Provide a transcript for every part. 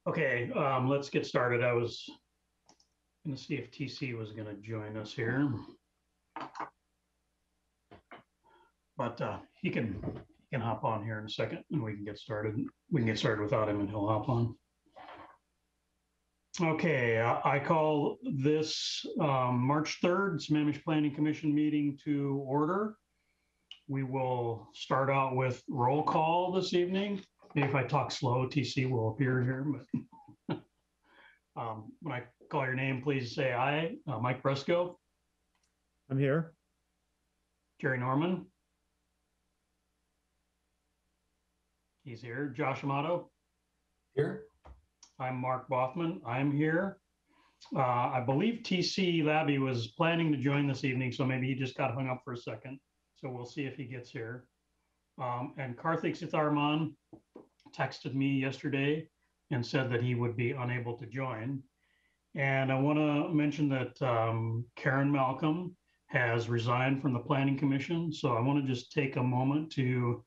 Okay, let's get started. I was going to see if TC was going to join us here, but he can hop on here in a second, and we can get started. We can get started without him, and he'll hop on. Okay, I call this March 3rd Sammamish Planning Commission meeting to order. We will start out with roll call this evening. Maybe if I talk slow, TC will appear here, but when I call your name, please say aye. Mike Briscoe. I'm here. Jerry Norman. He's here. Josh Amato. Here. I'm Mark Bothman. I'm here. I believe TC Labby was planning to join this evening, so maybe he just got hung up for a second. So we'll see if he gets here. And Karthik Sitharman texted me yesterday and said that he would be unable to join. And I want to mention that Karen Malcolm has resigned from the Planning Commission. So I want to just take a moment to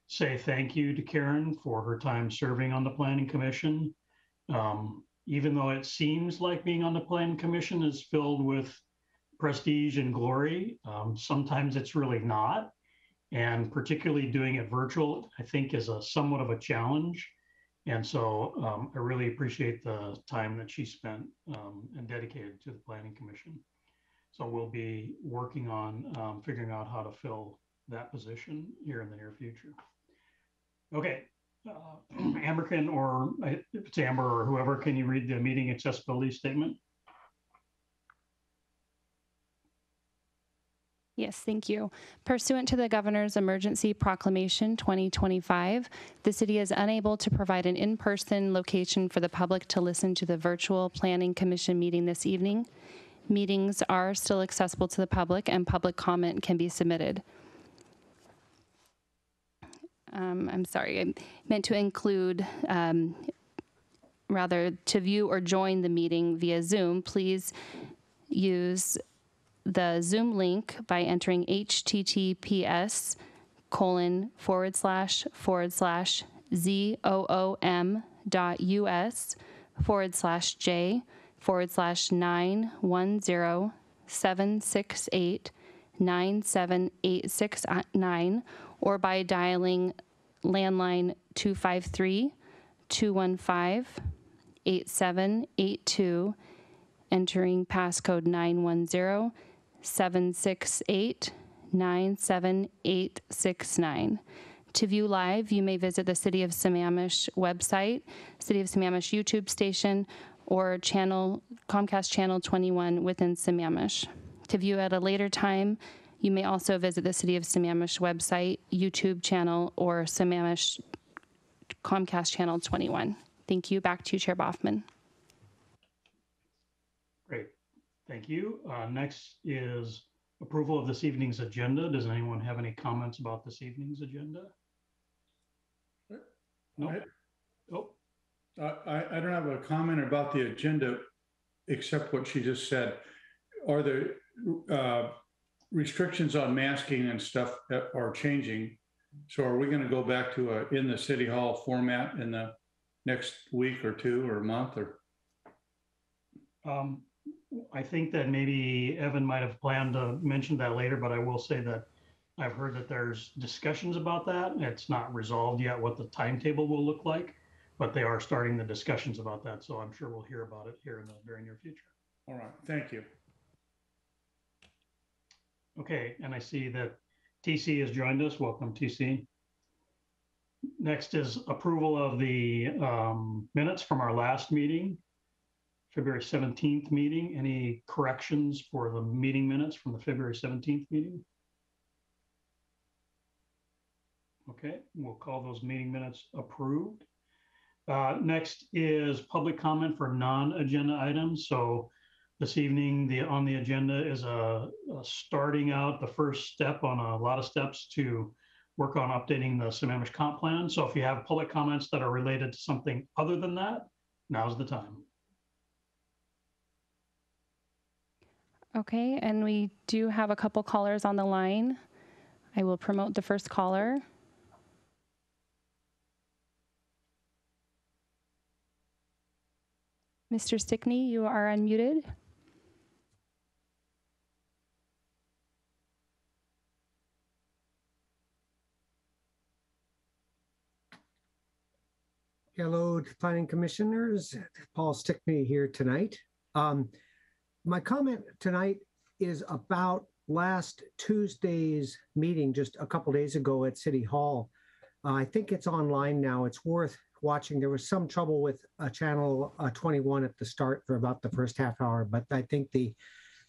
say thank you to Karen for her time serving on the Planning Commission. Even though it seems like being on the Planning Commission is filled with prestige and glory, sometimes it's really not. And particularly doing it virtual, I think, is somewhat of a challenge. And so I really appreciate the time that she spent and dedicated to the Planning Commission. So we'll be working on figuring out how to fill that position here in the near future. Okay, Amber can, or if it's Amber or whoever, can you read the meeting accessibility statement? Yes, thank you. Pursuant to the Governor's Emergency Proclamation 2025, the city is unable to provide an in-person location for the public to listen to the virtual Planning Commission meeting this evening. Meetings are still accessible to the public and public comment can be submitted. I'm sorry, I meant to include, rather to view or join the meeting via Zoom, please use the Zoom link by entering https://z.om.us/j/917689786 or by dialing landline 253-215-8782, entering passcode 910-768-97869. To view live, you may visit the City of Sammamish website, City of Sammamish YouTube station, or Comcast Channel 21 within Sammamish. To view at a later time, you may also visit the City of Sammamish website, YouTube channel, or Sammamish Comcast Channel 21. Thank you. Back to you, Chair Bothman. Great. Thank you. Next is approval of this evening's agenda. Does anyone have any comments about this evening's agenda? No. I don't have a comment about the agenda except what she just said. Are there restrictions on masking and stuff that are changing? So are we going to go back to in the City Hall format in the next week or two or month? Or I think that maybe Evan might have planned to mention that later, but I will say that I've heard that there's discussions about that. It's not resolved yet what the timetable will look like, but they are starting the discussions about that. So I'm sure we'll hear about it here in the very near future. All right, thank you. Okay, and I see that TC has joined us. Welcome, TC. Next is approval of the minutes from our last meeting, February 17th meeting. Any corrections for the meeting minutes from the February 17th meeting? Okay, we'll call those meeting minutes approved. Next is public comment for non-agenda items. So this evening, on the agenda is starting out the first step on a lot of steps to work on updating the Sammamish comp plan. So if you have public comments that are related to something other than that, now's the time. Okay, and we do have a couple callers on the line. I will promote the first caller. 'Cause Mr. Stickney, you are unmuted. Hello, planning commissioners. Paul Stickney here tonight. My comment tonight is about last Tuesday's meeting just a couple days ago at City Hall. I think it's online now. It's worth watching. There was some trouble with channel 21 at the start for about the first half hour, but I think the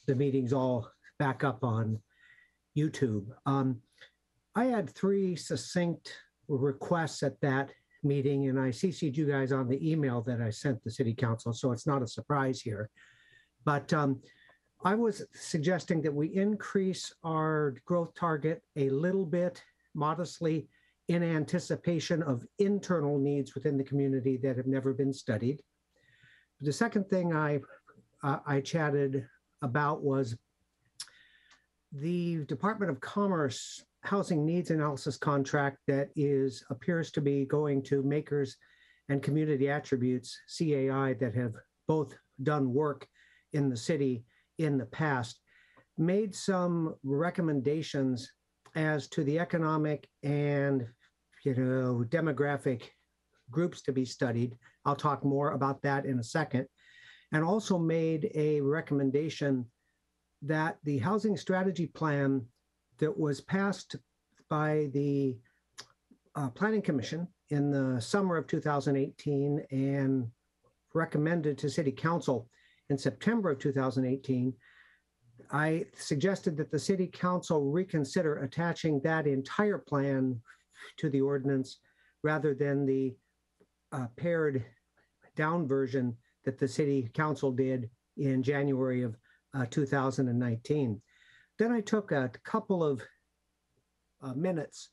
meeting's all back up on YouTube. I had 3 succinct requests at that meeting, and I CC'd you guys on the email that I sent the city council, so it's not a surprise here. But I was suggesting that we increase our growth target a little bit modestly in anticipation of internal needs within the community that have never been studied. The second thing I chatted about was the Department of Commerce housing needs analysis contract that appears to be going to makers and community attributes, CAI, that have both done work in the city in the past, made some recommendations as to the economic and demographic groups to be studied. I'll talk more about that in a second. And also made a recommendation that the housing strategy plan that was passed by the Planning Commission in the summer of 2018 and recommended to City Council in September of 2018, I suggested that the City Council reconsider attaching that entire plan to the ordinance rather than the pared down version that the City Council did in January of 2019. Then I took a couple of minutes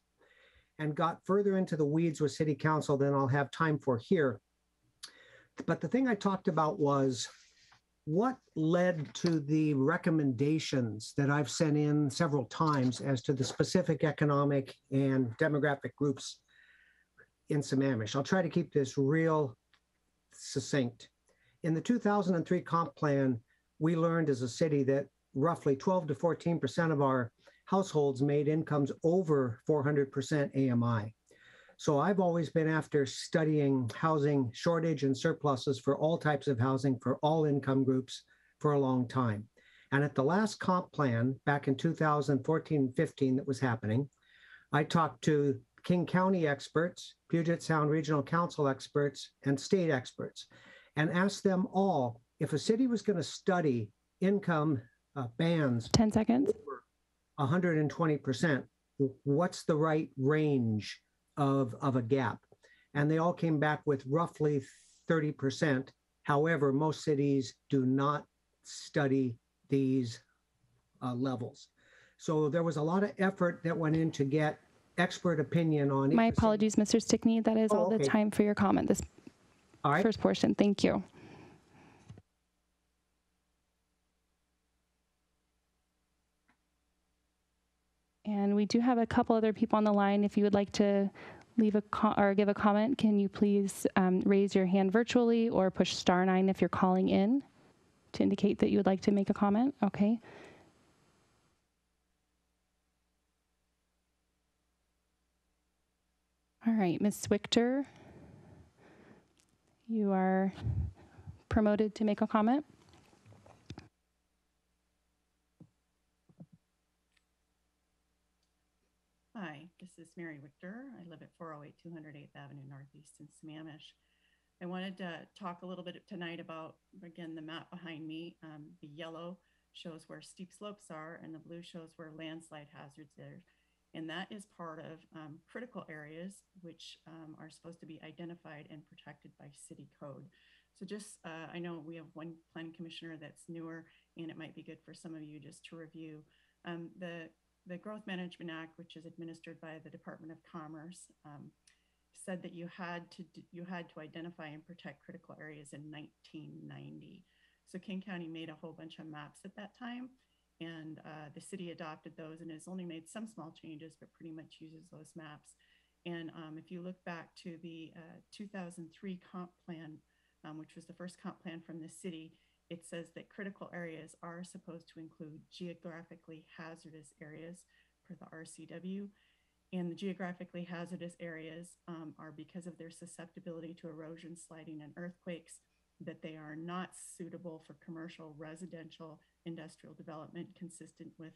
and got further into the weeds with City Council than I'll have time for here. But the thing I talked about was what led to the recommendations that I've sent in several times as to the specific economic and demographic groups in Sammamish. I'll try to keep this real succinct. In the 2003 comp plan, we learned as a city that roughly 12 to 14% of our households made incomes over 400% AMI. So I've always been after studying housing shortage and surpluses for all types of housing for all income groups for a long time. And at the last comp plan back in 2014-15 that was happening, I talked to King County experts, Puget Sound Regional Council experts, and state experts, and asked them all if a city was going to study income bands 10 seconds. over 120%, what's the right range of a gap? And they all came back with roughly 30%. However, most cities do not study these levels. So there was a lot of effort that went in to get expert opinion on. My apologies, Mr. Stickney. That is all the time for your comment, this first portion. Thank you. And we do have a couple other people on the line. If you would like to leave or give a comment, can you please raise your hand virtually or push *9 if you're calling in to indicate that you would like to make a comment? Okay. All right, Ms. Swichter, you are promoted to make a comment. Hi, this is Mary Wichter. I live at 408 208th Avenue Northeast in Sammamish. I wanted to talk a little bit tonight about, again, the map behind me. The yellow shows where steep slopes are and the blue shows where landslide hazards are. And that is part of critical areas, which are supposed to be identified and protected by city code. So just, I know we have one planning commissioner that's newer, and it might be good for some of you just to review. The Growth Management Act, which is administered by the Department of Commerce, said that you had to identify and protect critical areas in 1990. So King County made a whole bunch of maps at that time, and the city adopted those and has only made some small changes, but pretty much uses those maps. And if you look back to the 2003 comp plan which was the first comp plan from the city, it says that critical areas are supposed to include geographically hazardous areas per the RCW. And the geographically hazardous areas are because of their susceptibility to erosion, sliding, and earthquakes, that they are not suitable for commercial, residential, industrial development consistent with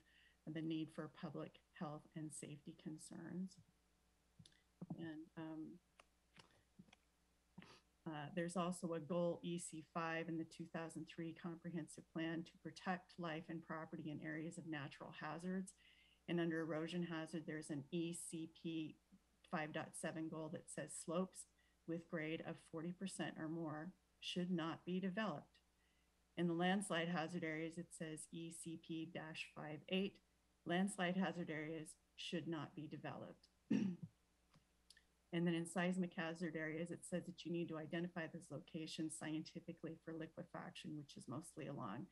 the need for public health and safety concerns. And there's also a goal EC5 in the 2003 comprehensive plan to protect life and property in areas of natural hazards. And under erosion hazard, there's an ECP 5.7 goal that says slopes with grade of 40% or more should not be developed. In the landslide hazard areas, it says ECP-58, landslide hazard areas should not be developed. And then in seismic hazard areas, it says that you need to identify those locations scientifically for liquefaction, which is mostly along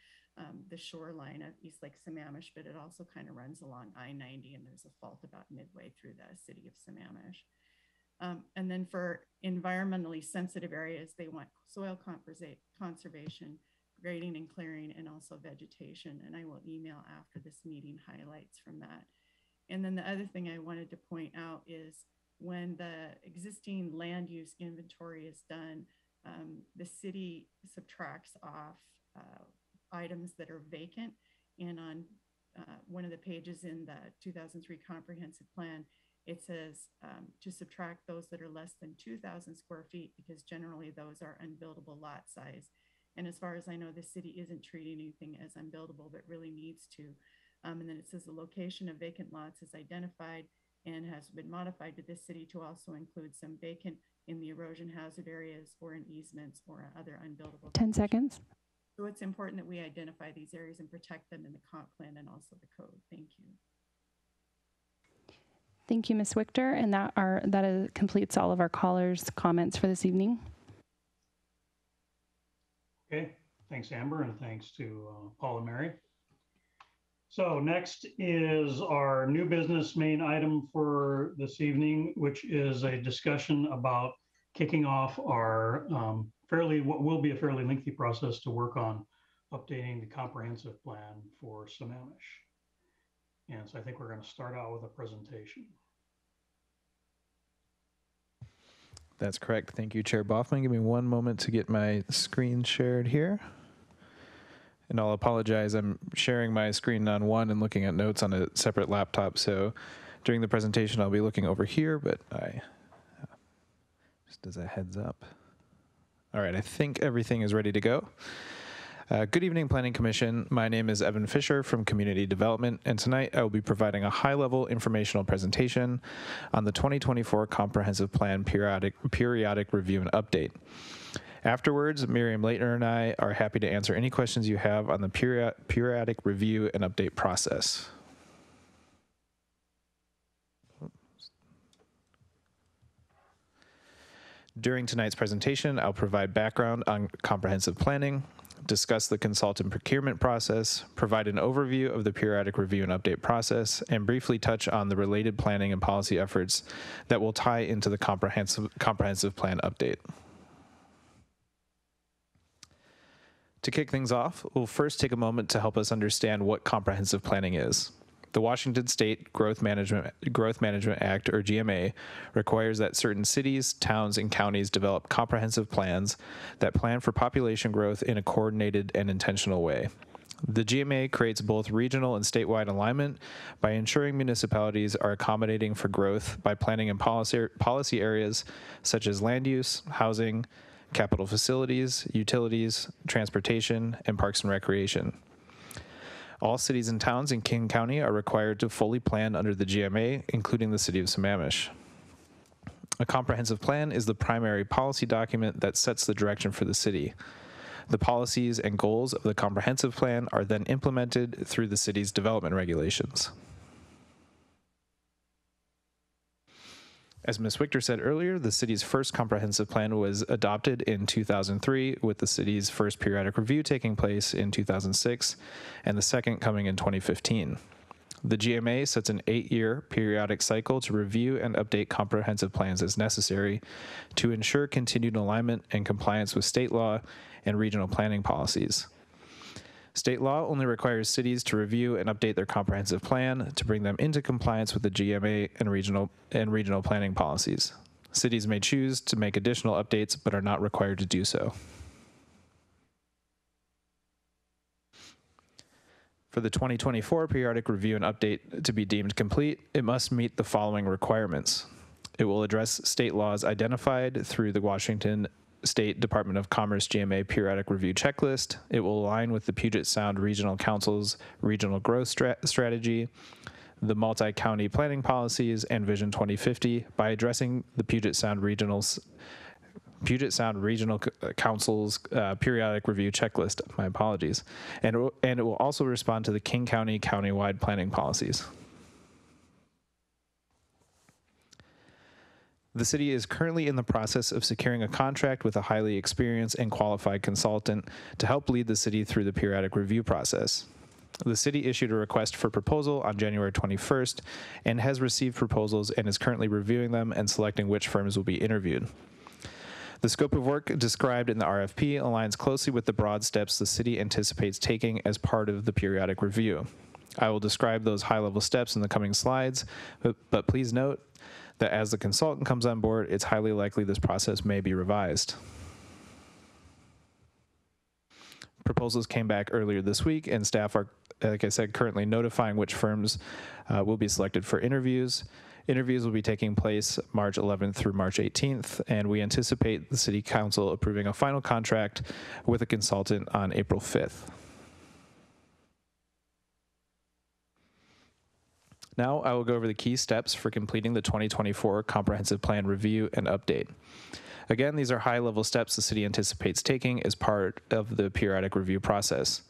the shoreline of East Lake Sammamish, but it also kind of runs along I-90, and there's a fault about midway through the city of Sammamish. And then for environmentally sensitive areas, they want soil conservation, grading and clearing, and also vegetation. And I will email after this meeting highlights from that. And then the other thing I wanted to point out is when the existing land use inventory is done, the city subtracts off items that are vacant. And on one of the pages in the 2003 comprehensive plan, it says to subtract those that are less than 2,000 square feet, because generally those are unbuildable lot size. And as far as I know, the city isn't treating anything as unbuildable, but really needs to. And then it says the location of vacant lots is identified and has been modified to this city to also include some vacant in the erosion hazard areas or in easements or other unbuildable. 10 seconds. So it's important that we identify these areas and protect them in the comp plan and also the code. Thank you. Thank you, Ms. Wichter. And that completes all of our callers' comments for this evening. Okay, thanks, Amber, and thanks to Paul and Mary. So next is our new business main item for this evening, which is a discussion about kicking off our what will be a fairly lengthy process to work on updating the comprehensive plan for Sammamish. And so I think we're going to start out with a presentation. That's correct. Thank you, Chair Boffman. Give me one moment to get my screen shared here. And I'll apologize, I'm sharing my screen on one and looking at notes on a separate laptop. So during the presentation, I'll be looking over here, but just as a heads up. All right, I think everything is ready to go. Good evening, Planning Commission. My name is Evan Fisher from Community Development, and tonight I will be providing a high-level informational presentation on the 2024 Comprehensive Plan Periodic Review and Update. Afterwards, Miriam Leitner and I are happy to answer any questions you have on the periodic review and update process. During tonight's presentation, I'll provide background on comprehensive planning, discuss the consultant procurement process, provide an overview of the periodic review and update process, and briefly touch on the related planning and policy efforts that will tie into the comprehensive plan update. To kick things off, we'll first take a moment to help us understand what comprehensive planning is. The Washington State Growth Management Act, or GMA, requires that certain cities, towns, and counties develop comprehensive plans that plan for population growth in a coordinated and intentional way. The GMA creates both regional and statewide alignment by ensuring municipalities are accommodating for growth by planning in policy areas such as land use, housing, capital facilities, utilities, transportation, and parks and recreation. All cities and towns in King County are required to fully plan under the GMA, including the city of Sammamish. A comprehensive plan is the primary policy document that sets the direction for the city. The policies and goals of the comprehensive plan are then implemented through the city's development regulations. As Ms. Wichter said earlier, the city's first comprehensive plan was adopted in 2003, with the city's first periodic review taking place in 2006, and the second coming in 2015. The GMA sets an 8-year periodic cycle to review and update comprehensive plans as necessary to ensure continued alignment and compliance with state law and regional planning policies. State law only requires cities to review and update their comprehensive plan to bring them into compliance with the GMA and regional planning policies. Cities may choose to make additional updates but are not required to do so. For the 2024 periodic review and update to be deemed complete, it must meet the following requirements. It will address state laws identified through the Washington State Department of Commerce GMA periodic review checklist. It will align with the Puget Sound Regional Council's regional growth strategy, the multi-county planning policies, and Vision 2050 by addressing the Puget Sound Regional Council's periodic review checklist. My apologies. And it will also respond to the King County countywide planning policies. The city is currently in the process of securing a contract with a highly experienced and qualified consultant to help lead the city through the periodic review process. The city issued a request for proposal on January 21st and has received proposals and is currently reviewing them and selecting which firms will be interviewed. The scope of work described in the RFP aligns closely with the broad steps the city anticipates taking as part of the periodic review. I will describe those high-level steps in the coming slides, but please note that as the consultant comes on board, it's highly likely this process may be revised. Proposals came back earlier this week, and staff are, like I said, currently notifying which firms will be selected for interviews. Interviews will be taking place March 11th through March 18th, and we anticipate the City Council approving a final contract with a consultant on April 5th. Now I will go over the key steps for completing the 2024 Comprehensive Plan Review and Update. Again, these are high-level steps the city anticipates taking as part of the periodic review process.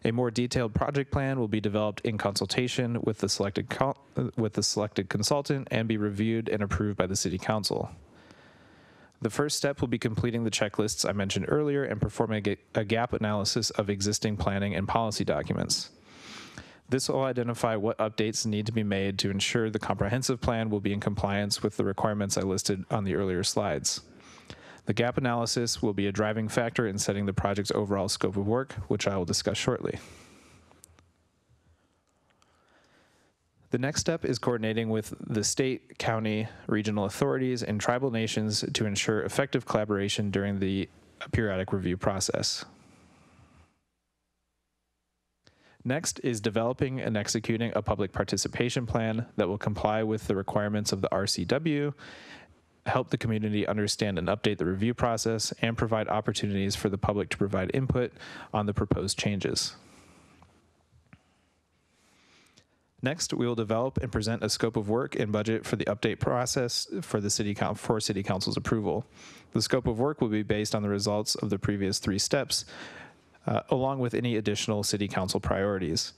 A more detailed project plan will be developed in consultation with the selected consultant and be reviewed and approved by the City Council. The first step will be completing the checklists I mentioned earlier and performing a gap analysis of existing planning and policy documents. This will identify what updates need to be made to ensure the comprehensive plan will be in compliance with the requirements I listed on the earlier slides. The gap analysis will be a driving factor in setting the project's overall scope of work, which I will discuss shortly. The next step is coordinating with the state, county, regional authorities, and tribal nations to ensure effective collaboration during the periodic review process. Next is developing and executing a public participation plan that will comply with the requirements of the RCW, help the community understand and update the review process, and provide opportunities for the public to provide input on the proposed changes. Next, we will develop and present a scope of work and budget for the update process for the City Council's approval. The scope of work will be based on the results of the previous 3 steps, along with any additional City Council priorities.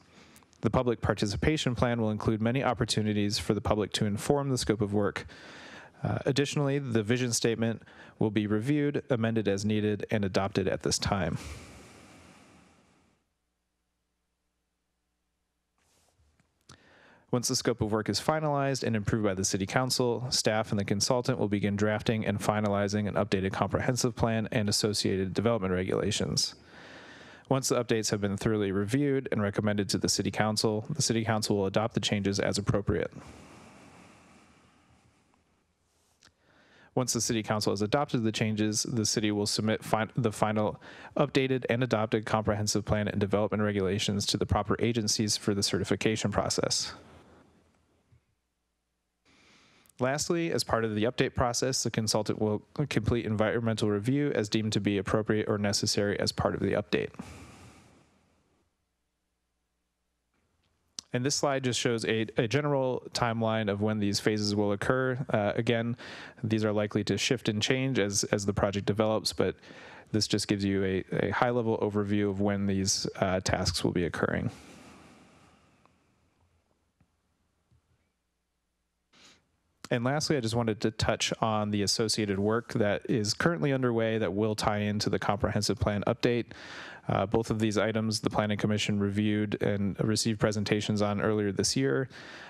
The public participation plan will include many opportunities for the public to inform the scope of work. Additionally, the vision statement will be reviewed, amended as needed, and adopted at this time. Once the scope of work is finalized and approved by the City Council, staff and the consultant will begin drafting and finalizing an updated comprehensive plan and associated development regulations. Once the updates have been thoroughly reviewed and recommended to the City Council will adopt the changes as appropriate. Once the City Council has adopted the changes, the city will submit the final updated and adopted comprehensive plan and development regulations to the proper agencies for the certification process. Lastly, as part of the update process, the consultant will complete environmental review as deemed to be appropriate or necessary as part of the update. And this slide just shows a general timeline of when these phases will occur. Again, these are likely to shift and change as the project develops, but this just gives you a high-level overview of when these tasks will be occurring. And lastly, I just wanted to touch on the associated work that is currently underway that will tie into the comprehensive plan update. Both of these items the Planning Commission reviewed and received presentations on earlier this year.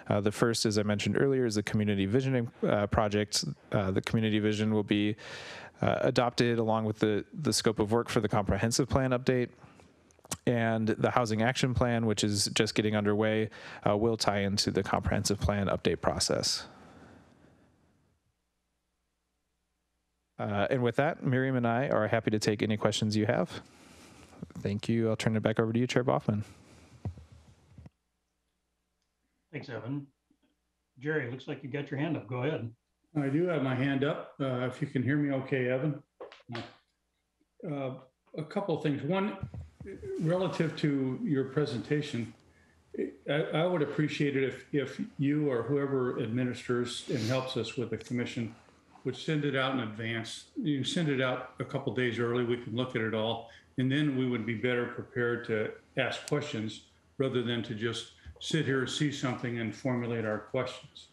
The first, as I mentioned earlier, is the community visioning project. The community vision will be adopted along with the scope of work for the comprehensive plan update. And the housing action plan, which is just getting underway, will tie into the comprehensive plan update process. And with that, Miriam and I are happy to take any questions you have. Thank you. I'll turn it back over to you, Chair Boffman. Thanks, Evan. Jerry, looks like you got your hand up. Go ahead. I do have my hand up. If you can hear me okay, Evan. A couple of things. One, relative to your presentation, I would appreciate it if you or whoever administers and helps us with the commission would send it out in advance. You send it out a couple days early, we can look at it all, and then we would be better prepared to ask questions rather than to just sit here, see something, and formulate our questions.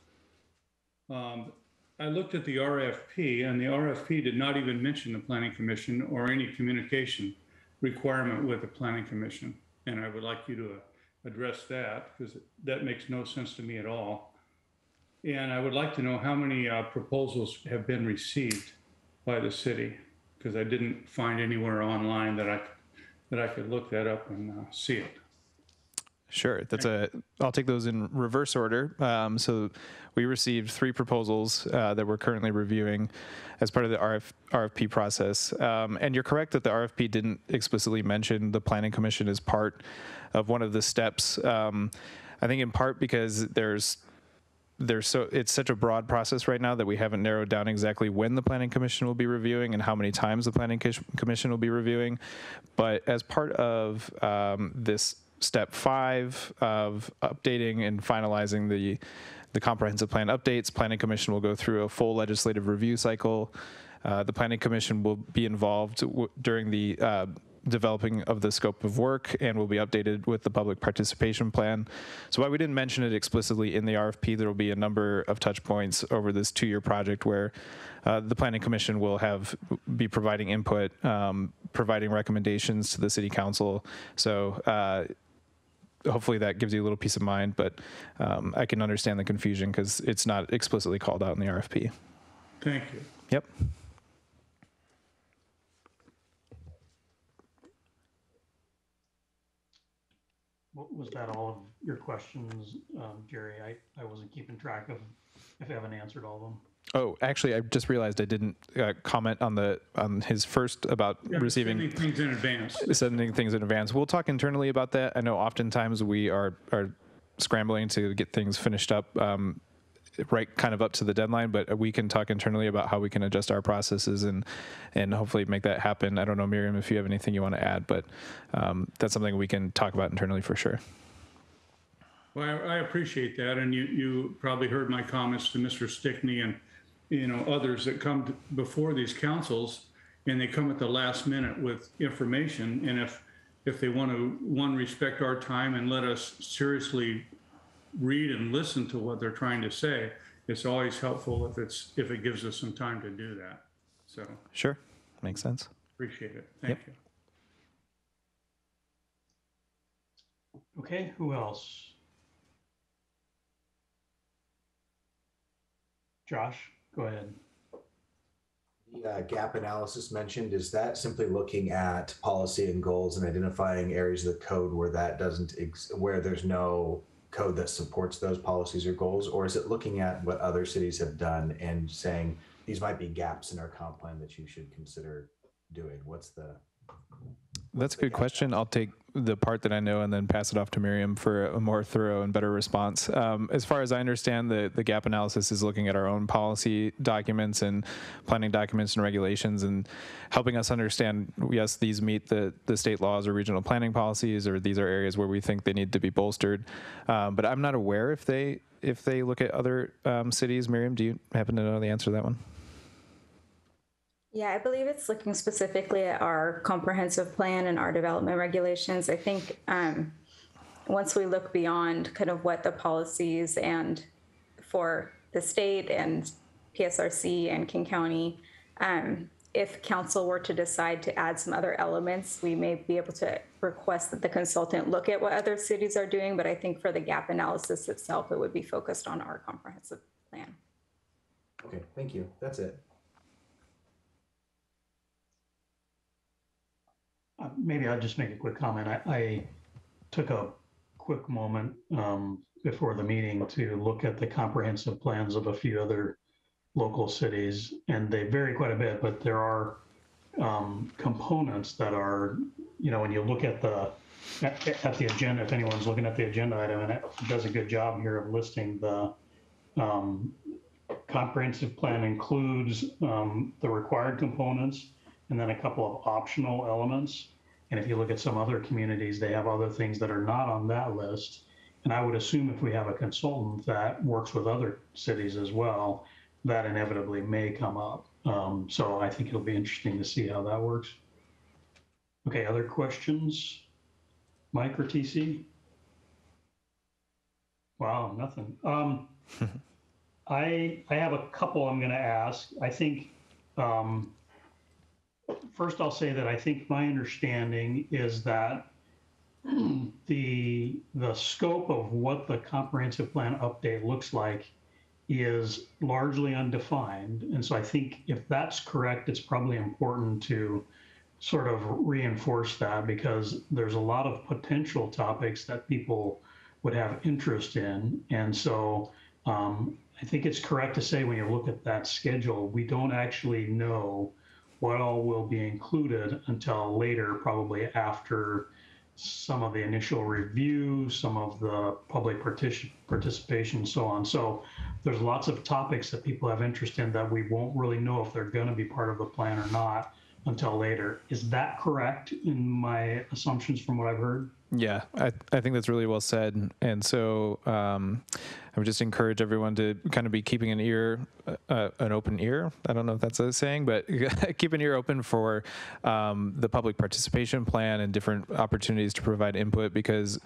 I looked at the RFP, and the RFP did not even mention the Planning Commission or any communication requirement with the Planning Commission. And I would like you to address that, because that makes no sense to me at all. And I would like to know how many proposals have been received by the city, because I didn't find anywhere online that I could look that up and see it. Sure. I'll take those in reverse order. So we received 3 proposals that we're currently reviewing as part of the RFP process. And you're correct that the RFP didn't explicitly mention the Planning Commission as part of one of the steps. I think in part because it's such a broad process right now that we haven't narrowed down exactly when the Planning Commission will be reviewing and how many times the Planning Commission will be reviewing. But as part of this step 5 of updating and finalizing the comprehensive plan updates, Planning Commission will go through a full legislative review cycle. The Planning Commission will be involved during the developing of the scope of work and will be updated with the public participation plan. So while we didn't mention it explicitly in the RFP, there will be a number of touch points over this 2-year project where the Planning Commission will be providing input, providing recommendations to the City Council. So hopefully that gives you a little peace of mind, but I can understand the confusion because it's not explicitly called out in the RFP. Thank you. Yep. Was that all of your questions, Jerry? I wasn't keeping track of if Evan answered all of them. Oh, actually, I just realized I didn't comment on his first about receiving Sending things in advance. Sending things in advance. We'll talk internally about that. I know oftentimes we are scrambling to get things finished up right kind of up to the deadline, but we can talk internally about how we can adjust our processes and hopefully make that happen. I don't know, Miriam, if you have anything you want to add, but that's something we can talk about internally for sure. Well, I appreciate that. And you probably heard my comments to Mr. Stickney and others that come before these councils, and they come at the last minute with information. And if they want to, respect our time and let us seriously read and listen to what they're trying to say, it's always helpful if it gives us some time to do that. So sure, makes sense. Appreciate it. Thank you. Okay, who else? Josh, go ahead. The gap analysis mentioned, is that simply looking at policy and goals and identifying areas of the code where that where there's no code that supports those policies or goals, or is it looking at what other cities have done and saying these might be gaps in our comp plan that you should consider doing? That's a good question. I'll take the part that I know and then pass it off to Miriam for a more thorough and better response. As far as I understand, the gap analysis is looking at our own policy documents and planning documents and regulations and helping us understand, yes, these meet the state laws or regional planning policies, or these are areas where we think they need to be bolstered. But I'm not aware if they look at other cities. Miriam, do you happen to know the answer to that one? Yeah, I believe it's looking specifically at our comprehensive plan and our development regulations. I think once we look beyond kind of what the policies and for the state and PSRC and King County. If council were to decide to add some other elements, we may be able to request that the consultant look at what other cities are doing, but I think for the gap analysis itself, it would be focused on our comprehensive plan. Okay, thank you. That's it. Maybe I'll just make a quick comment. I took a quick moment before the meeting to look at the comprehensive plans of a few other local cities, and they vary quite a bit, but there are components that are, when you look at the agenda, if anyone's looking at the agenda item, and it does a good job here of listing the comprehensive plan includes the required components and then a couple of optional elements. And if you look at some other communities, they have other things that are not on that list. And I would assume if we have a consultant that works with other cities as well, that inevitably may come up. So I think it'll be interesting to see how that works. Okay, other questions? Mike or TC? Wow, nothing. I have a couple I'm going to ask. I think, first I'll say that I think my understanding is that the scope of what the comprehensive plan update looks like is largely undefined. And so I think if that's correct, it's probably important to sort of reinforce that, because there's a lot of potential topics that people would have interest in. And so I think it's correct to say when you look at that schedule, we don't actually know what all will be included until later, probably after some of the initial review, some of the public participation, so on. So there's lots of topics that people have interest in that we won't really know if they're going to be part of the plan or not until later. Is that correct in my assumptions from what I've heard? Yeah, I think that's really well said. And so I would just encourage everyone to kind of be keeping an open ear. I don't know if that's a saying, but keep an ear open for the public participation plan and different opportunities to provide input, because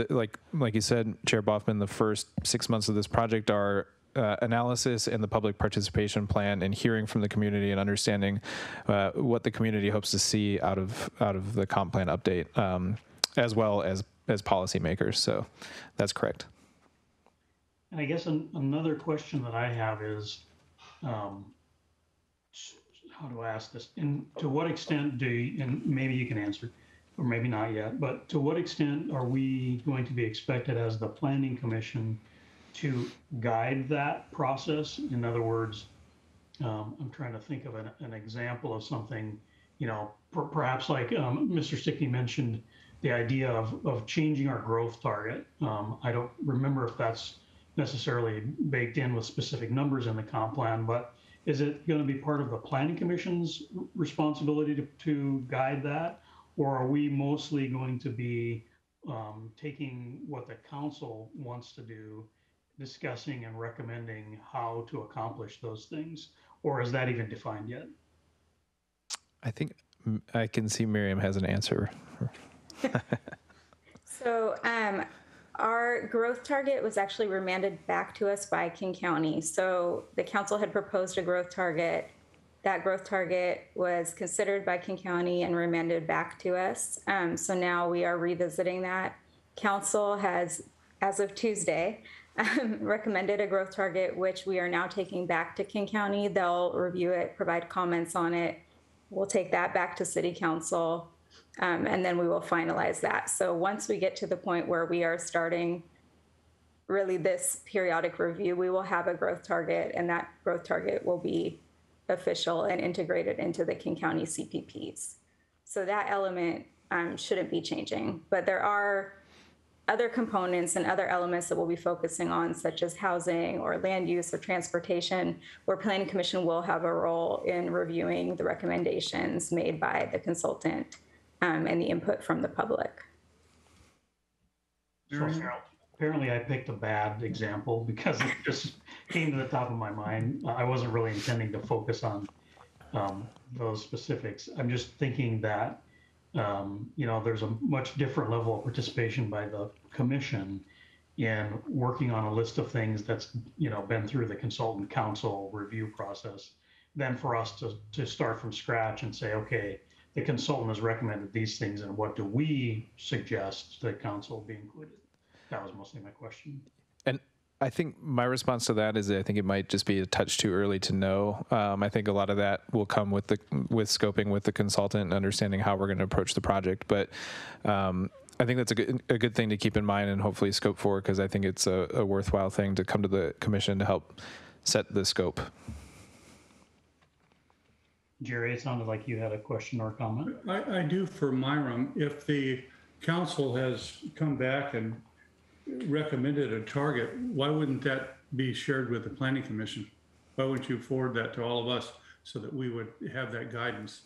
like you said, Chair Boffman, the first 6 months of this project are analysis and the public participation plan, and hearing from the community and understanding what the community hopes to see out of the comp plan update, as well as policymakers. So that's correct. And I guess another question that I have is, how do I ask this? And to what extent do you, and maybe you can answer, or maybe not yet, but to what extent are we going to be expected as the Planning Commission to guide that process? In other words, I'm trying to think of an example of something, perhaps like Mr. Stickney mentioned the idea of changing our growth target. I don't remember if that's necessarily baked in with specific numbers in the comp plan, but is it going to be part of the Planning Commission's responsibility to guide that? Or are we mostly going to be taking what the council wants to do, discussing and recommending how to accomplish those things? Or is that even defined yet? I think I can see Miriam has an answer. So our growth target was actually remanded back to us by King County. So the council had proposed a growth target. That growth target was considered by King County and remanded back to us. So now we are revisiting that. Council has, as of Tuesday, recommended a growth target, which we are now taking back to King County. They'll review it, provide comments on it. We'll take that back to City Council. And then we will finalize that. So once we get to the point where we are starting really this periodic review, we will have a growth target, and that growth target will be official and integrated into the King County CPPs. So that element shouldn't be changing, but there are other components and other elements that we'll be focusing on, such as housing or land use or transportation, where Planning Commission will have a role in reviewing the recommendations made by the consultant and the input from the public. So apparently I picked a bad example because it just came to the top of my mind. I wasn't really intending to focus on those specifics. I'm just thinking that, there's a much different level of participation by the commission. in working on a list of things that's, been through the consultant council review process, than for us to start from scratch and say, okay, the consultant has recommended these things, and what do we suggest the council be included? That was mostly my question. And I think my response to that is I think it might just be a touch too early to know. I think a lot of that will come with scoping with the consultant and understanding how we're going to approach the project. But I think that's a good thing to keep in mind and hopefully scope for, because I think it's a worthwhile thing to come to the commission to help set the scope. Jerry, it sounded like you had a question or comment. I do for Myram. If the council has come back and recommended a target, why wouldn't that be shared with the planning commission? Why wouldn't you forward that to all of us so that we would have that guidance?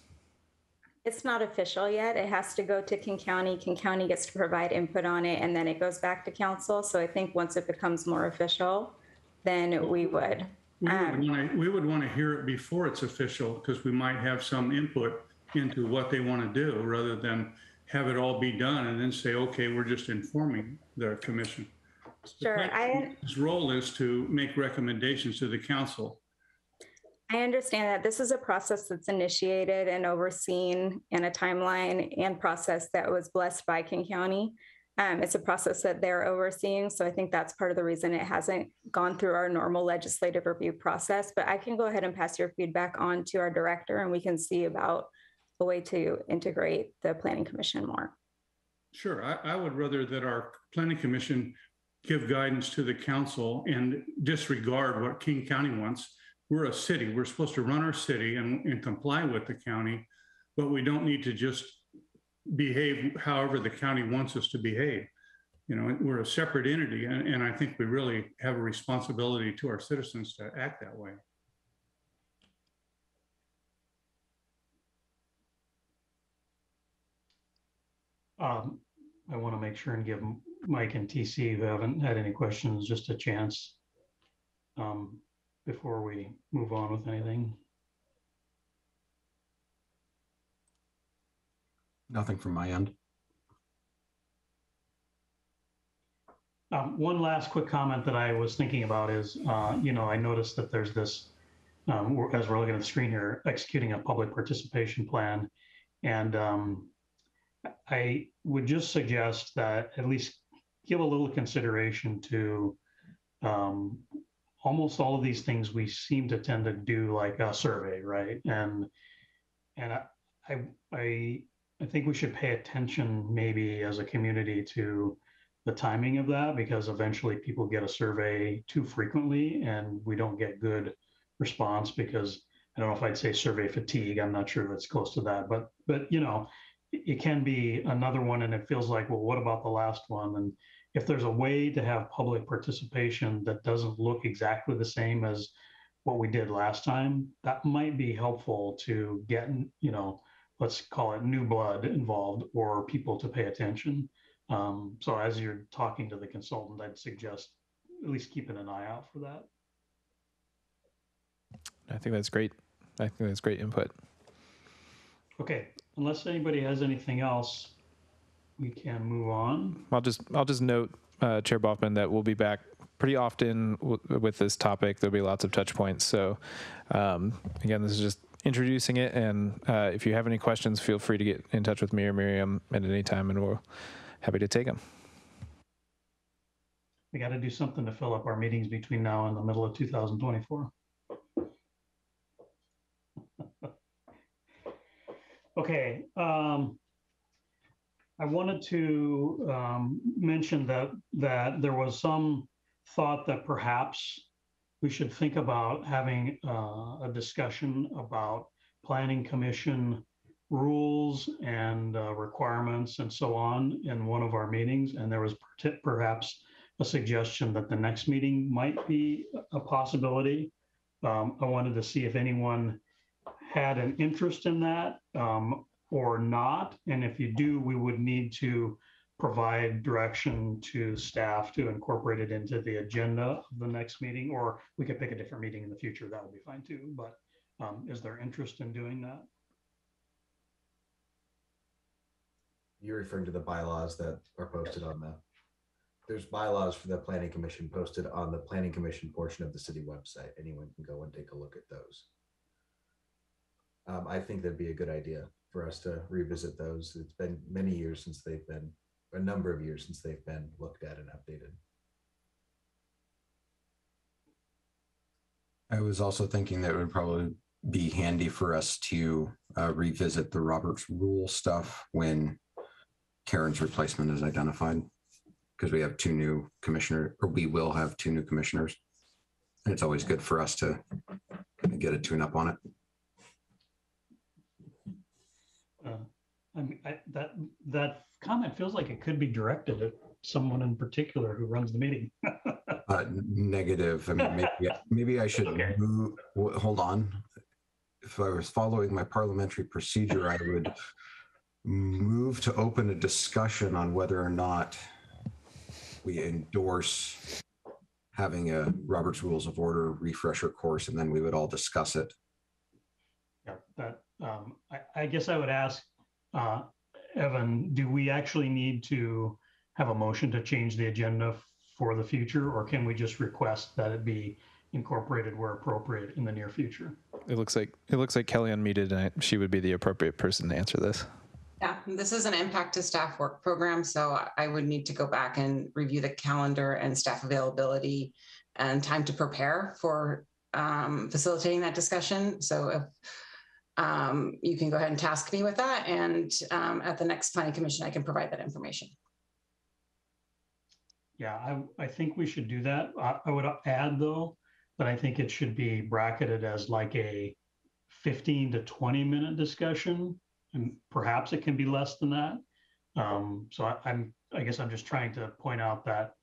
It's not official yet. It has to go to King County. King County gets to provide input on it, and then it goes back to council. So I think once it becomes more official, then we would. We would want to hear it before it's official, because we might have some input into what they want to do, rather than have it all be done and then say, okay, we're just informing the commission. Sure. His role is to make recommendations to the council. I understand that this is a process that's initiated and overseen, and a timeline and process that was blessed by King County. It's a process that they're overseeing. So I think that's part of the reason it hasn't gone through our normal legislative review process. But I can go ahead and pass your feedback on to our director, and we can see about a way to integrate the planning commission more. Sure. I would rather that our planning commission give guidance to the council and disregard what King County wants. We're a city. We're supposed to run our city and comply with the county, but we don't need to just behave however the county wants us to behave. We're a separate entity, and I think we really have a responsibility to our citizens to act that way. I want to make sure and give Mike and TC, who haven't had any questions, just a chance before we move on with anything. Nothing from my end. One last quick comment that I was thinking about is, I noticed that there's this, as we're looking at the screen here, executing a public participation plan. And I would just suggest that at least give a little consideration to almost all of these things we seem to tend to do, like a survey, right? And I think we should pay attention maybe as a community to the timing of that, because eventually people get a survey too frequently and we don't get good response, because I don't know if I'd say survey fatigue. I'm not sure if it's close to that, but it can be another one, and it feels like, well, what about the last one? And if there's a way to have public participation that doesn't look exactly the same as what we did last time, that might be helpful to get, let's call it new blood involved, or people to pay attention. So as you're talking to the consultant, I'd suggest at least keeping an eye out for that. I think that's great. I think that's great input. Okay, unless anybody has anything else, we can move on. I'll just note, Chair Boffman, that we'll be back pretty often with this topic. There'll be lots of touch points. So again, this is just introducing it. And if you have any questions, feel free to get in touch with me or Miriam at any time, and we're happy to take them. We got to do something to fill up our meetings between now and the middle of 2024. Okay. I wanted to mention that there was some thought that perhaps we should think about having a discussion about planning commission rules and requirements and so on in one of our meetings. And there was perhaps a suggestion that the next meeting might be a possibility. I wanted to see if anyone had an interest in that or not. And if you do, we would need to provide direction to staff to incorporate it into the agenda of the next meeting, or we could pick a different meeting in the future. That would be fine too. But is there interest in doing that? You're referring to the bylaws that are posted on there's bylaws for the planning commission posted on the planning commission portion of the city website. Anyone can go and take a look at those. I think that'd be a good idea for us to revisit those. It's been many years since they've been, a number of years since they've been looked at and updated. I was also thinking that it would probably be handy for us to revisit the Roberts Rule stuff when Karen's replacement is identified, because we have two new commissioners, or we will have two new commissioners. And it's always good for us to get a tune up on it. That comment feels like it could be directed at someone in particular who runs the meeting. Negative. I mean, maybe I should Okay. move. Hold on. If I was following my parliamentary procedure, I would move to open a discussion on whether or not we endorse having a Robert's Rules of Order refresher course, and then we would all discuss it. Yeah, that I guess I would ask Evan, do we actually need to have a motion to change the agenda for the future, or can we just request that it be incorporated where appropriate in the near future? It looks like Kelly unmuted, and she would be the appropriate person to answer this. Yeah, this is an impact to staff work program, so I would need to go back and review the calendar and staff availability and time to prepare for facilitating that discussion. So if you can go ahead and task me with that, and at the next planning commission, I can provide that information. Yeah, I think we should do that. I would add, though, that I think it should be bracketed as like a 15 to 20 minute discussion, and perhaps it can be less than that. So I guess I'm just trying to point out that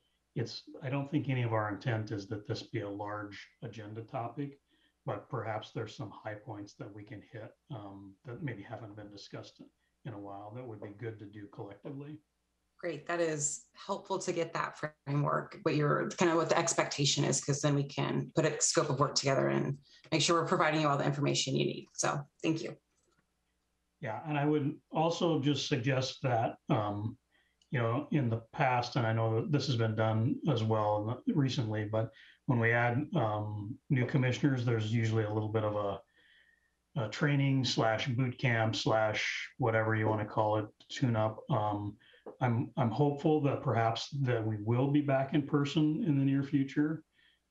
I don't think any of our intent is that this be a large agenda topic, but perhaps there's some high points that we can hit that maybe haven't been discussed in a while that would be good to do collectively. Great, that is helpful to get that framework, what the expectation is, because then we can put a scope of work together and make sure we're providing you all the information you need. So thank you. Yeah, and I would also just suggest that, in the past, and I know that this has been done as well recently, but when we add new commissioners, there's usually a little bit of a training / boot camp / whatever you want to call it, tune up. I'm hopeful that perhaps that we will be back in person in the near future.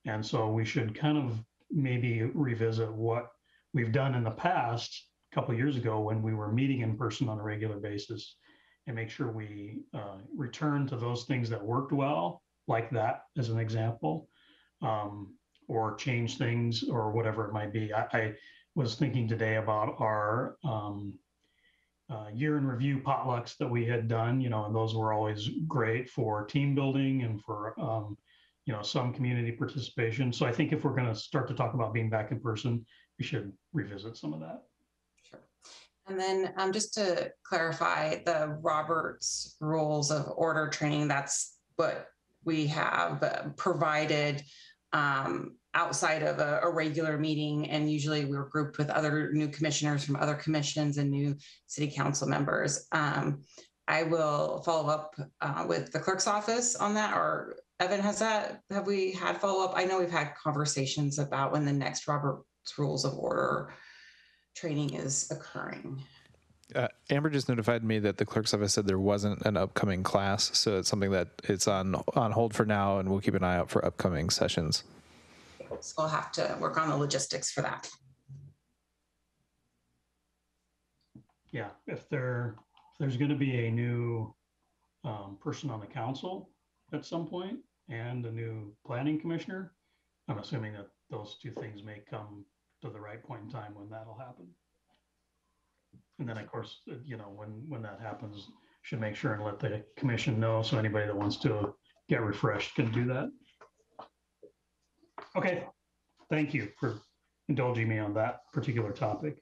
And so we should kind of maybe revisit what we've done in the past a couple of years ago when we were meeting in person on a regular basis, and make sure we return to those things that worked well, like that as an example, or change things or whatever it might be. I was thinking today about our year in review potlucks that we had done, and those were always great for team building and for, some community participation. So I think if we're going to start to talk about being back in person, we should revisit some of that. Sure. And then just to clarify, the Roberts Rules of Order training, that's what we have provided outside of a regular meeting. And usually we're grouped with other new commissioners from other commissions and new city council members. I will follow up with the clerk's office on that, or Evan, have we had follow up? I know we've had conversations about when the next Robert's Rules of Order training is occurring. Amber just notified me that the clerk's office said there wasn't an upcoming class, so it's something that it's on hold for now, and we'll keep an eye out for upcoming sessions. So we'll have to work on the logistics for that. Yeah, if there's going to be a new person on the council at some point and a new planning commissioner, I'm assuming that those two things may come to the right point in time when that'll happen. And then, of course, when that happens, should make sure and let the commission know, so anybody that wants to get refreshed can do that. Okay, thank you for indulging me on that particular topic.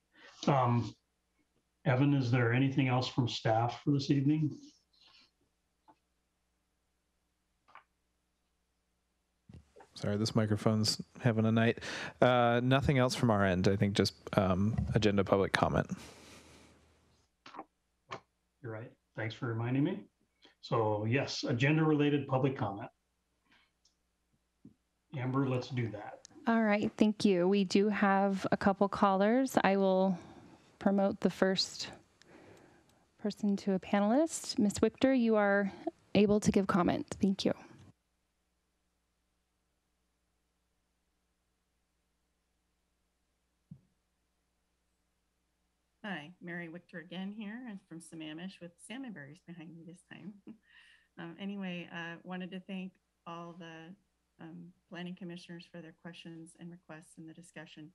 Evan, is there anything else from staff for this evening? Sorry, this microphone's having a night. Nothing else from our end. I think just agenda public comment. You're right. Thanks for reminding me. So yes, agenda-related public comment. Amber, let's do that. All right, thank you. We do have a couple callers. I will promote the first person to a panelist. Ms. Wichter, you are able to give comment. Thank you. Hi, Mary Wichter again here. I'm from Sammamish with salmonberries behind me this time. Anyway, wanted to thank all the planning commissioners for their questions and requests in the discussion.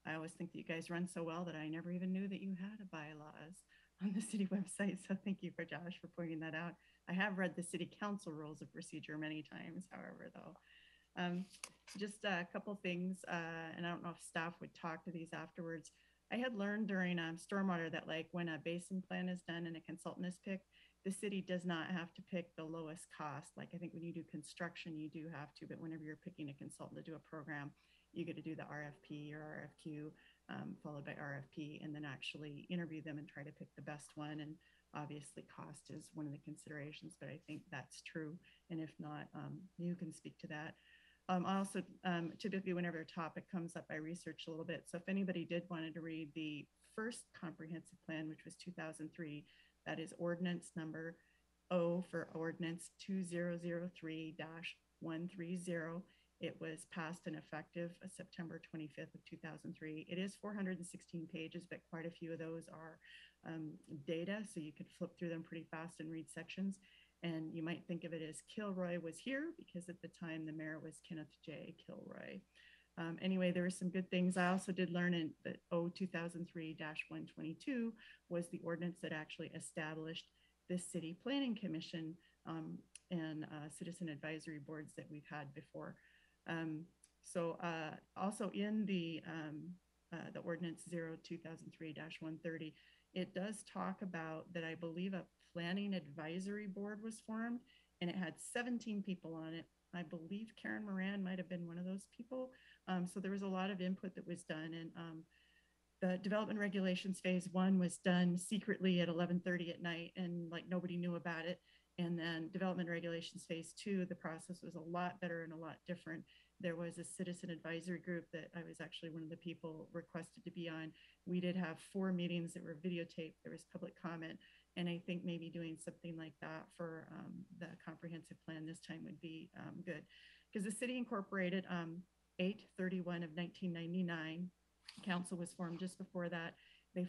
I always think that you guys run so well that I never even knew that you had a bylaws on the city website. So thank you for Josh for pointing that out. I have read the city council rules of procedure many times, however, though. Just a couple things, and I don't know if staff would talk to these afterwards. I had learned during stormwater that like when a basin plan is done and a consultant is picked, the city does not have to pick the lowest cost. Like I think when you do construction, you do have to, but whenever you're picking a consultant to do a program, you get to do the RFP or RFQ followed by RFP, and then actually interview them and try to pick the best one. And obviously cost is one of the considerations, but I think that's true. And if not, you can speak to that. Also, typically whenever a topic comes up, I research a little bit. So if anybody did wanted to read the first comprehensive plan, which was 2003, that is ordinance number O for ordinance 2003-130. It was passed and effective September 25th of 2003. It is 416 pages, but quite a few of those are data, so you could flip through them pretty fast and read sections. And you might think of it as Kilroy was here because at the time the mayor was Kenneth J. Kilroy. Anyway, there were some good things. I also did learn in that O 2003-122 was the ordinance that actually established the city planning commission and citizen advisory boards that we've had before. Also in the ordinance 2003-130, it does talk about that. I believe a planning advisory board was formed and it had 17 people on it. I believe Karen Moran might have been one of those people. So there was a lot of input that was done, and the development regulations phase 1 was done secretly at 11:30 at night, and like nobody knew about it. And then development regulations phase 2, the process was a lot better and a lot different. There was a citizen advisory group that I was actually one of the people requested to be on. We did have 4 meetings that were videotaped. There was public comment. And I think maybe doing something like that for the comprehensive plan this time would be good. Because the city incorporated 8/31 of 1999. Council was formed just before that. They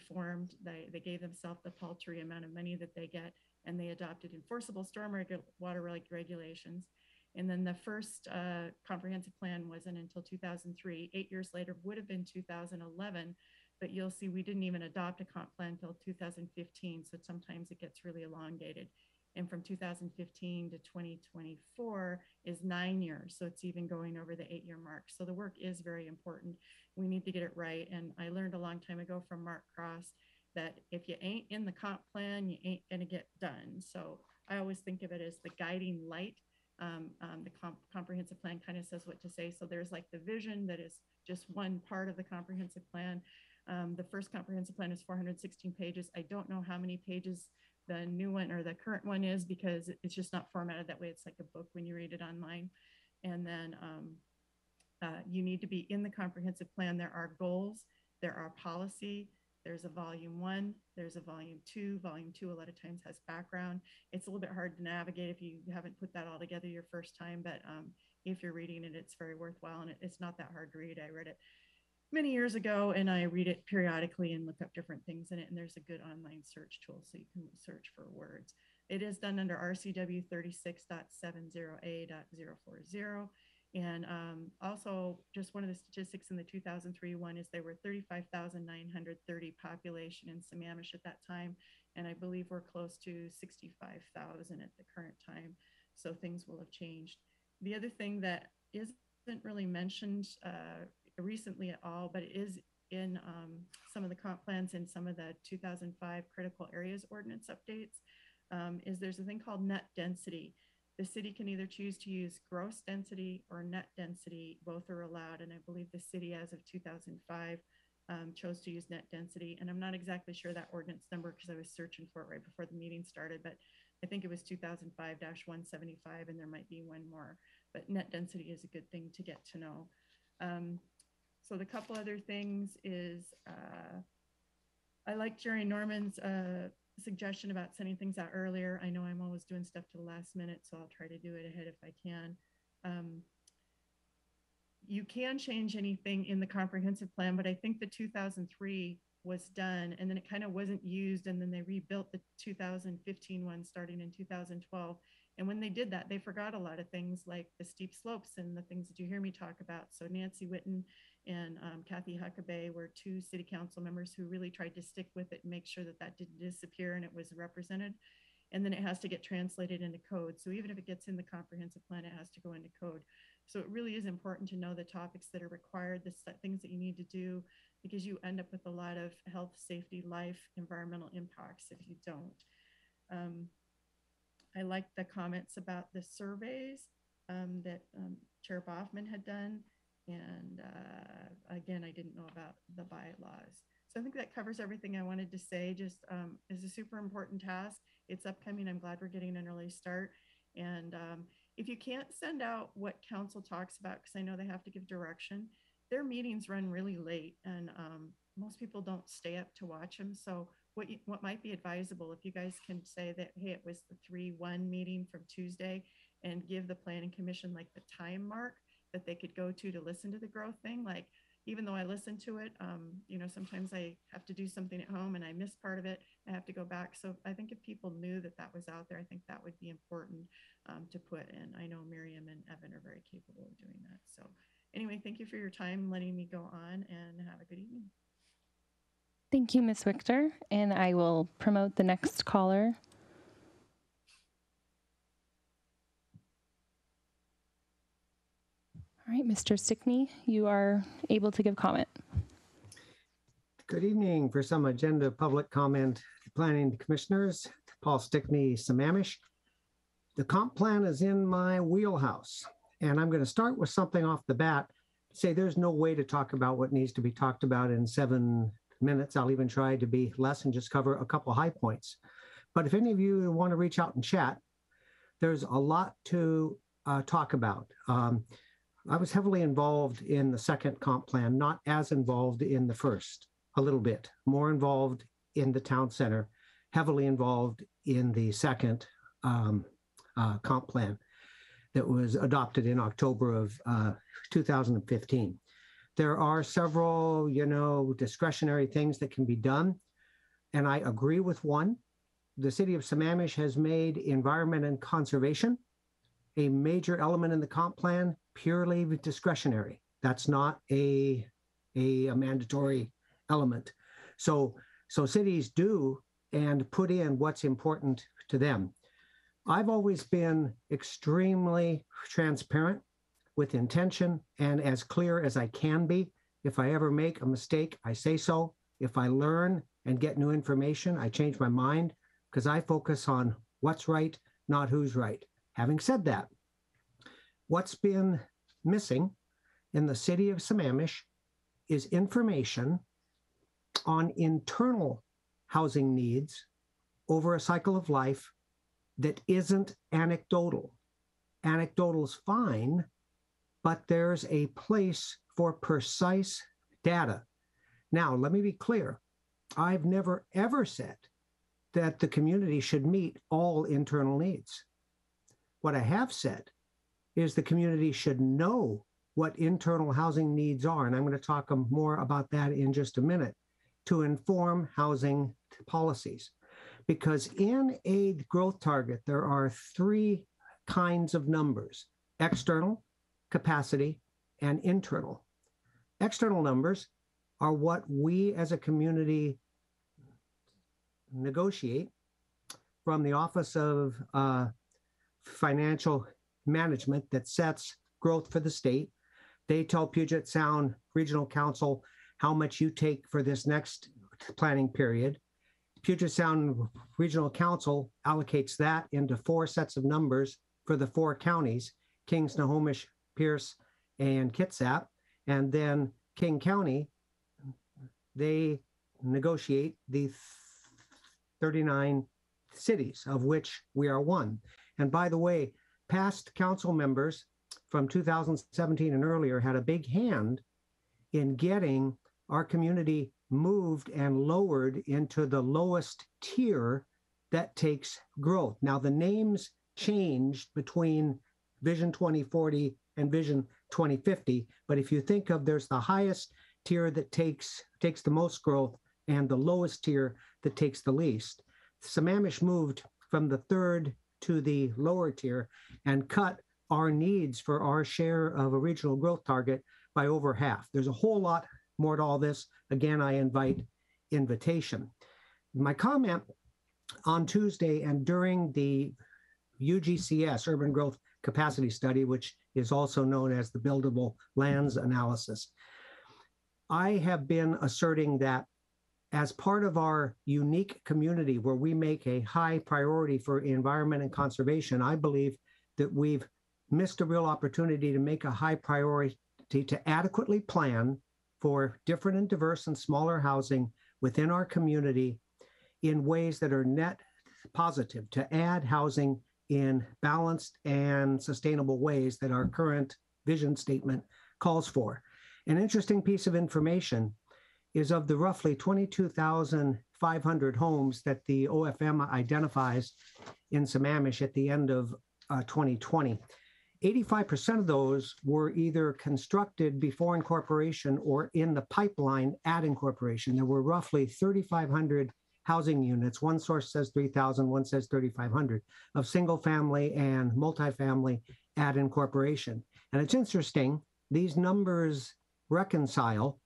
gave themselves the paltry amount of money that they get, and they adopted enforceable water regulations. And then the first comprehensive plan wasn't until 2003. 8 years later would have been 2011. But you'll see we didn't even adopt a comp plan until 2015. So sometimes it gets really elongated. And from 2015 to 2024 is 9 years. So it's even going over the 8-year mark. So the work is very important. We need to get it right. And I learned a long time ago from Mark Cross that if you ain't in the comp plan, you ain't gonna get done. So I always think of it as the guiding light. The comprehensive plan kind of says what to say. So there's like the vision that is just one part of the comprehensive plan. The first comprehensive plan is 416 pages. I don't know how many pages the new one or the current one is because it's just not formatted that way. It's like a book when you read it online. And then you need to be in the comprehensive plan. There are goals, there are policy, there's a volume 1, there's a volume 2. Volume 2 a lot of times has background. It's a little bit hard to navigate if you haven't put that all together your first time, but if you're reading it, it's very worthwhile, and it's not that hard to read. I read it many years ago, and I read it periodically and look up different things in it. And there's a good online search tool so you can search for words. It is done under RCW 36.70A.040. And also, just one of the statistics in the 2003 one is there were 35,930 population in Sammamish at that time. And I believe we're close to 65,000 at the current time. So things will have changed. The other thing that isn't really mentioned recently at all, but it is in some of the comp plans and some of the 2005 critical areas ordinance updates, is there's a thing called net density. The city can either choose to use gross density or net density. Both are allowed. And I believe the city as of 2005 chose to use net density. And I'm not exactly sure that ordinance number because I was searching for it right before the meeting started, but I think it was 2005-175, and there might be one more, but net density is a good thing to get to know. So the couple other things is, I like Jerry Norman's suggestion about sending things out earlier. I know I'm always doing stuff to the last minute, so I'll try to do it ahead if I can. You can change anything in the comprehensive plan, but I think the 2003 was done and then it kind of wasn't used, and then they rebuilt the 2015 one starting in 2012. And when they did that, they forgot a lot of things like the steep slopes and the things that you hear me talk about. So Nancy Witten and Kathy Huckabee were two city council members who really tried to stick with it and make sure that that didn't disappear and it was represented. And then it has to get translated into code. So even if it gets in the comprehensive plan, it has to go into code. So it really is important to know the topics that are required, the things that you need to do, because you end up with a lot of health, safety, life, environmental impacts if you don't. I like the comments about the surveys that Chair Boffman had done. And again, I didn't know about the bylaws. So I think that covers everything I wanted to say. Just is a super important task. It's upcoming. I'm glad we're getting an early start. And if you can't send out what council talks about, because I know they have to give direction, their meetings run really late and most people don't stay up to watch them. So what might be advisable, if you guys can say that, hey, it was the 3-1 meeting from Tuesday, and give the planning commission like the time mark that they could go to listen to the growth thing. Like, even though I listen to it, you know, sometimes I have to do something at home and I miss part of it. I have to go back. So I think if people knew that that was out there, I think that would be important to put in. I know Miriam and Evan are very capable of doing that. So anyway, thank you for your time, letting me go on, and have a good evening. Thank you, Ms. Wichter. And I will promote the next caller. All right, Mr. Stickney, you are able to give comment. Good evening. For some agenda public comment, planning commissioners, Paul Stickney, Sammamish. The comp plan is in my wheelhouse, and I'm going to start with something off the bat. Say there's no way to talk about what needs to be talked about in 7 minutes. I'll even try to be less and just cover a couple high points. But if any of you want to reach out and chat, there's a lot to talk about. I was heavily involved in the second comp plan, not as involved in the first, a little bit, more involved in the town center, heavily involved in the second comp plan that was adopted in October of 2015. There are several, discretionary things that can be done, and I agree with one. The city of Sammamish has made environment and conservation a major element in the comp plan, purely discretionary. That's not a mandatory element. So cities do and put in what's important to them. I've always been extremely transparent with intention and as clear as I can be. If I ever make a mistake, I say so. If I learn and get new information, I change my mind, because I focus on what's right, not who's right. Having said that, what's been missing in the city of Sammamish is information on internal housing needs over a cycle of life that isn't anecdotal. Anecdotal's fine, but there's a place for precise data. Now, let me be clear. I've never, ever said that the community should meet all internal needs. What I have said is the community should know what internal housing needs are, and I'm going to talk more about that in just a minute, to inform housing policies. Because in a growth target, there are 3 kinds of numbers: external, capacity, and internal. External numbers are what we as a community negotiate from the Office of Financial Management that sets growth for the state. They tell Puget Sound Regional Council how much you take for this next planning period. Puget Sound Regional Council allocates that into 4 sets of numbers for the 4 counties: King, Snohomish, Pierce, and Kitsap. And then King County, they negotiate the 39 cities, of which we are one. And by the way, past council members from 2017 and earlier had a big hand in getting our community moved and lowered into the lowest tier that takes growth. Now, the names changed between Vision 2040 and Vision 2050, but if you think of, there's the highest tier that takes the most growth and the lowest tier that takes the least. Sammamish moved from the third to the lower tier and cut our needs for our share of a regional growth target by over half. There's a whole lot more to all this. Again, I invite invitation. My comment on Tuesday and during the UGCS, Urban Growth Capacity Study, which is also known as the Buildable Lands Analysis, I have been asserting that as part of our unique community where we make a high priority for environment and conservation, I believe that we've missed a real opportunity to make a high priority to adequately plan for different and diverse and smaller housing within our community in ways that are net positive, to add housing in balanced and sustainable ways that our current vision statement calls for. An interesting piece of information is of the roughly 22,500 homes that the OFM identifies in Sammamish at the end of 2020. 85% of those were either constructed before incorporation or in the pipeline at incorporation. There were roughly 3,500 housing units. One source says 3,000, one says 3,500 of single family and multifamily at incorporation. And it's interesting, these numbers reconcile.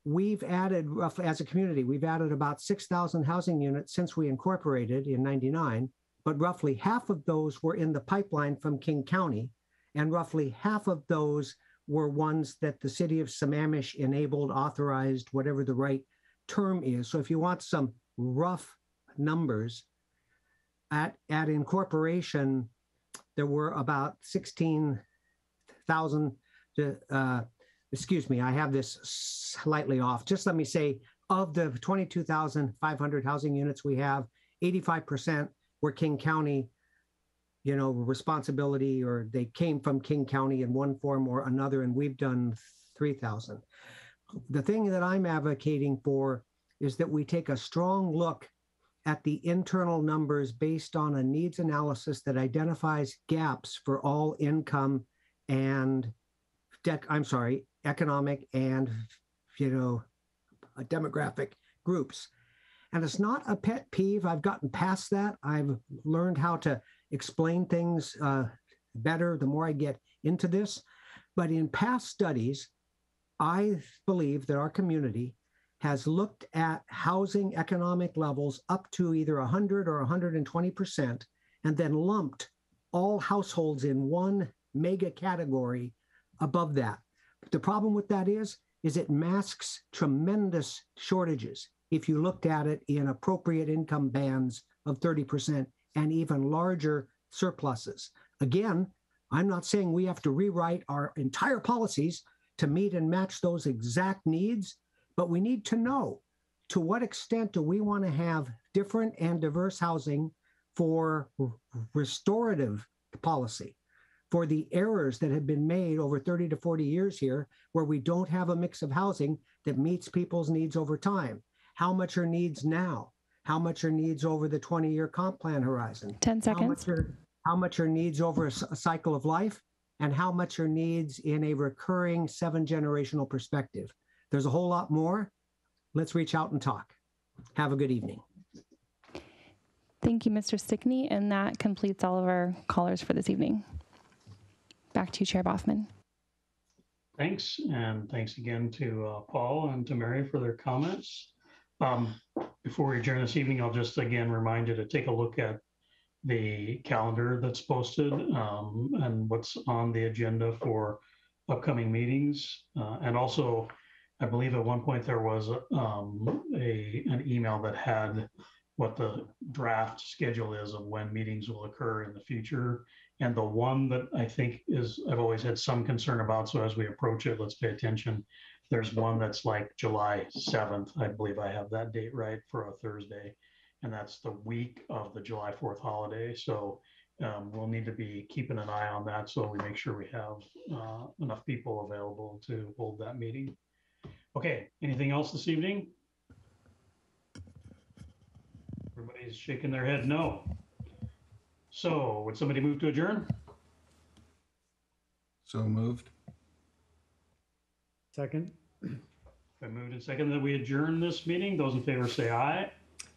We've added roughly, as a community, we've added about 6,000 housing units since we incorporated in '99, but roughly half of those were in the pipeline from King County, and roughly half of those were ones that the city of Sammamish enabled, authorized, whatever the right term is. So if you want some rough numbers, at incorporation, there were about 16,000, excuse me, I have this slightly off. Just let me say, of the 22,500 housing units we have, 85% were King County, responsibility, or they came from King County in one form or another, and we've done 3,000. The thing that I'm advocating for is that we take a strong look at the internal numbers based on a needs analysis that identifies gaps for all income and economic and demographic groups. And it's not a pet peeve. I've gotten past that. I've learned how to explain things better the more I get into this. But in past studies, I believe that our community has looked at housing economic levels up to either 100 or 120%, and then lumped all households in one mega category above that. The problem with that is it masks tremendous shortages if you looked at it in appropriate income bands of 30% and even larger surpluses. Again, I'm not saying we have to rewrite our entire policies to meet and match those exact needs, but we need to know to what extent do we want to have different and diverse housing for restorative policy, for the errors that have been made over 30 to 40 years here, where we don't have a mix of housing that meets people's needs over time. How much are needs now? How much are needs over the 20-year comp plan horizon? 10 seconds. How much are needs over a cycle of life? And how much are needs in a recurring 7-generational perspective? There's a whole lot more. Let's reach out and talk. Have a good evening. Thank you, Mr. Stickney. And that completes all of our callers for this evening. Back to you, Chair Boffman. Thanks. And thanks again to Paul and to Mary for their comments. Before we adjourn this evening, I'll just again remind you to take a look at the calendar that's posted and what's on the agenda for upcoming meetings. And also, I believe at one point there was an email that had what the draft schedule is of when meetings will occur in the future. And the one that I think I've always had some concern about, so as we approach it, let's pay attention. There's one that's like July 7th. I believe I have that date right, for a Thursday. and that's the week of the July 4th holiday. So we'll need to be keeping an eye on that so we make sure we have enough people available to hold that meeting. Okay, anything else this evening? Everybody's shaking their head no. So would somebody move to adjourn? So moved. Second. Been moved and seconded that we adjourn this meeting. Those in favor say aye.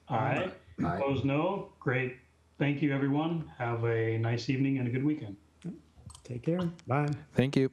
Aye. Aye. Opposed, no. Great. Thank you, everyone. Have a nice evening and a good weekend. Take care. Bye. Thank you.